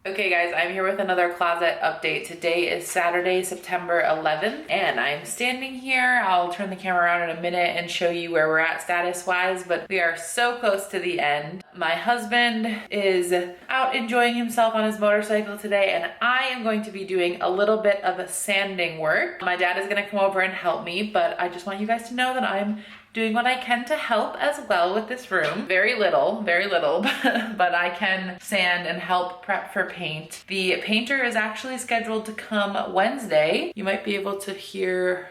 Okay guys, I'm here with another closet update. Today is Saturday, September 11th, and I'm standing here. I'll turn the camera around in a minute and show you where we're at status-wise, but we are so close to the end. My husband is out enjoying himself on his motorcycle today, and I am going to be doing a little bit of sanding work. My dad is gonna come over and help me, but I just want you guys to know that I'm doing what I can to help as well with this room. Very little, but I can sand and help prep for paint. The painter is actually scheduled to come Wednesday. You might be able to hear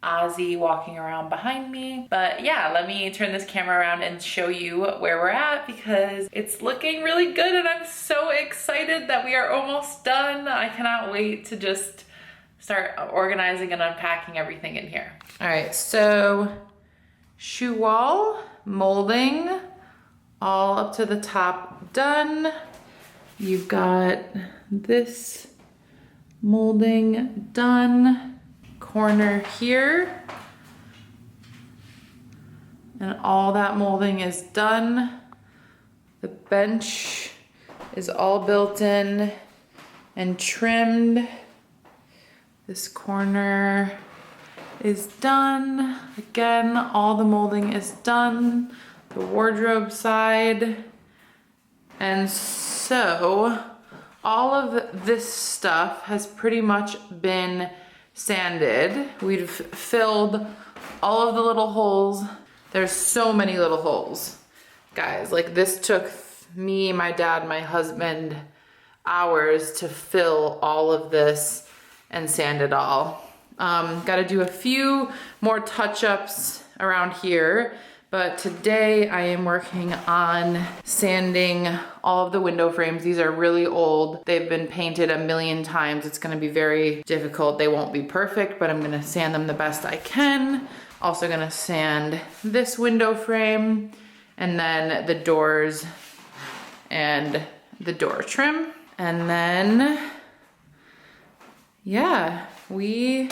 Ozzy walking around behind me. But yeah, let me turn this camera around and show you where we're at because it's looking really good and I'm so excited that we are almost done. I cannot wait to just start organizing and unpacking everything in here. All right, so shoe wall, molding, all up to the top done. You've got this molding done, corner here, and all that molding is done. The bench is all built in and trimmed. This corner is done. Again, all the molding is done. The wardrobe side. And so all of this stuff has pretty much been sanded. We've filled all of the little holes. There's so many little holes. Guys, like this took me, my dad, my husband hours to fill all of this and sand it all. Got to do a few more touch-ups around here, but today I am working on sanding all of the window frames. These are really old. They've been painted a million times. It's going to be very difficult. They won't be perfect, but I'm going to sand them the best I can. Also going to sand this window frame and then the doors and the door trim. And then, yeah, we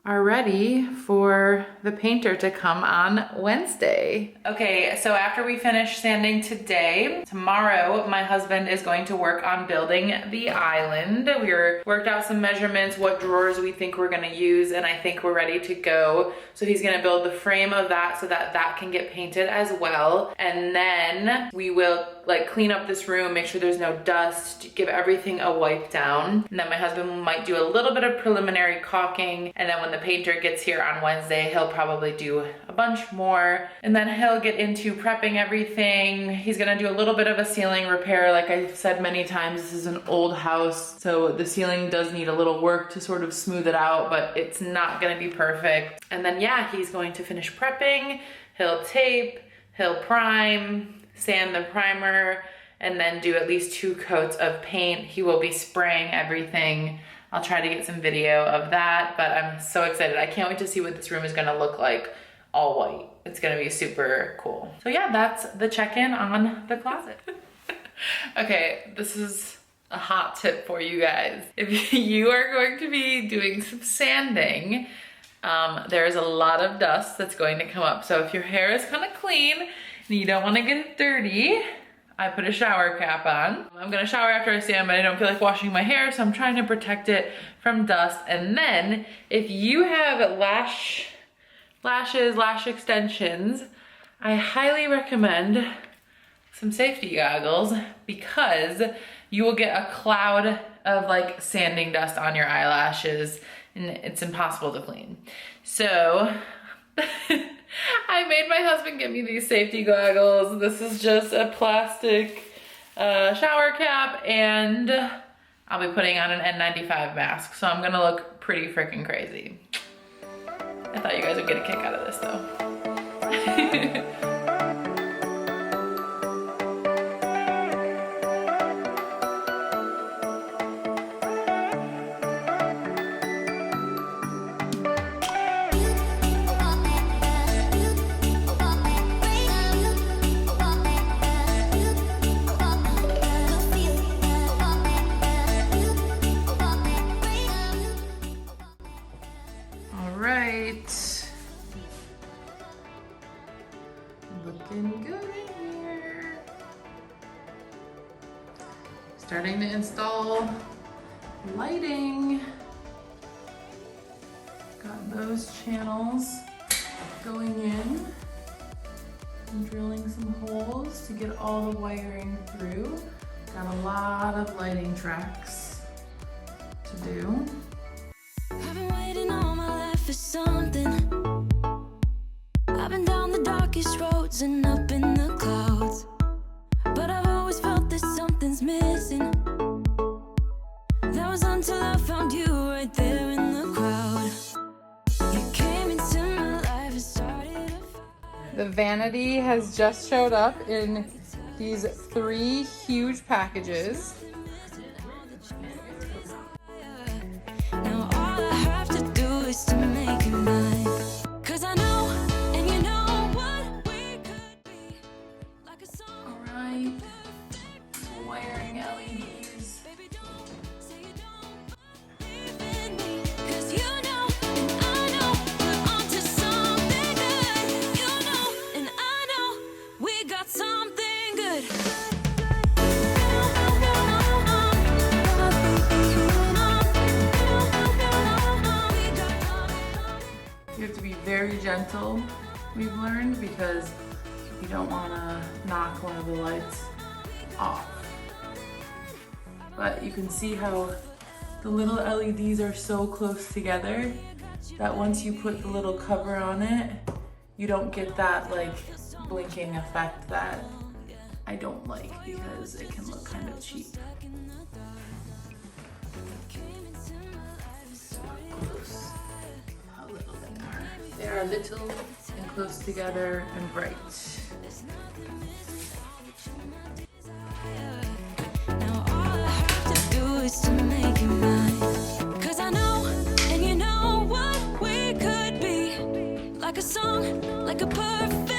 are ready for the painter to come on Wednesday. Okay, so after we finish sanding today, tomorrow my husband is going to work on building the island. We worked out some measurements, what drawers we think we're gonna use, and I think we're ready to go. So he's gonna build the frame of that so that that can get painted as well. And then we will like clean up this room, make sure there's no dust, give everything a wipe down. And then my husband might do a little bit of preliminary caulking, and then when the painter gets here on Wednesday, he'll probably do a bunch more, and then he'll get into prepping everything. He's gonna do a little bit of a ceiling repair. Like I've said many times, this is an old house, so the ceiling does need a little work to sort of smooth it out, but it's not gonna be perfect. And then yeah, he's going to finish prepping. He'll tape, he'll prime, sand the primer, and then do at least 2 coats of paint. He will be spraying everything. I'll try to get some video of that, but I'm so excited. I can't wait to see what this room is gonna look like all white. It's gonna be super cool. So yeah, that's the check-in on the closet. Okay, this is a hot tip for you guys. If you are going to be doing some sanding, there's a lot of dust that's going to come up. So if your hair is kind of clean and you don't want to get it dirty, I put a shower cap on. I'm gonna shower after I sand, but I don't feel like washing my hair, so I'm trying to protect it from dust. And then if you have lashes, lash extensions, I highly recommend some safety goggles because you will get a cloud of like sanding dust on your eyelashes and it's impossible to clean. So I made my husband get me these safety goggles. This is just a plastic shower cap, and I'll be putting on an N95 mask, so I'm gonna look pretty freaking crazy. I thought you guys would get a kick out of this though. Starting to install lighting. Got those channels going in. I'm drilling some holes to get all the wiring through. Got a lot of lighting tracks to do. I've been waiting all my life for something. I've been down the darkest roads and up in the clouds, but I've always felt that something's missing. That was until I found you right there in the crowd. You came into my life and started a fire. The Vanity has just showed up in these 3 huge packages. Now all I have to do is to make it mine. 'Cause I know, and you know what we could be. Like a song. All right, wiring LEDs. Baby, don't say you don't believe in me. 'Cause you know, and I know, we're onto something good. You know, and I know, we got something good. You have to be very gentle, we've learned, because you don't want to knock one of the lights off. But you can see how the little LEDs are so close together that once you put the little cover on it, you don't get that like blinking effect that I don't like, because it can look kind of cheap. How little they are. They are little and close together and bright. Now all I have to do is to make it mine. 'Cause I know, and you know what we could be. Like a song, like a perfect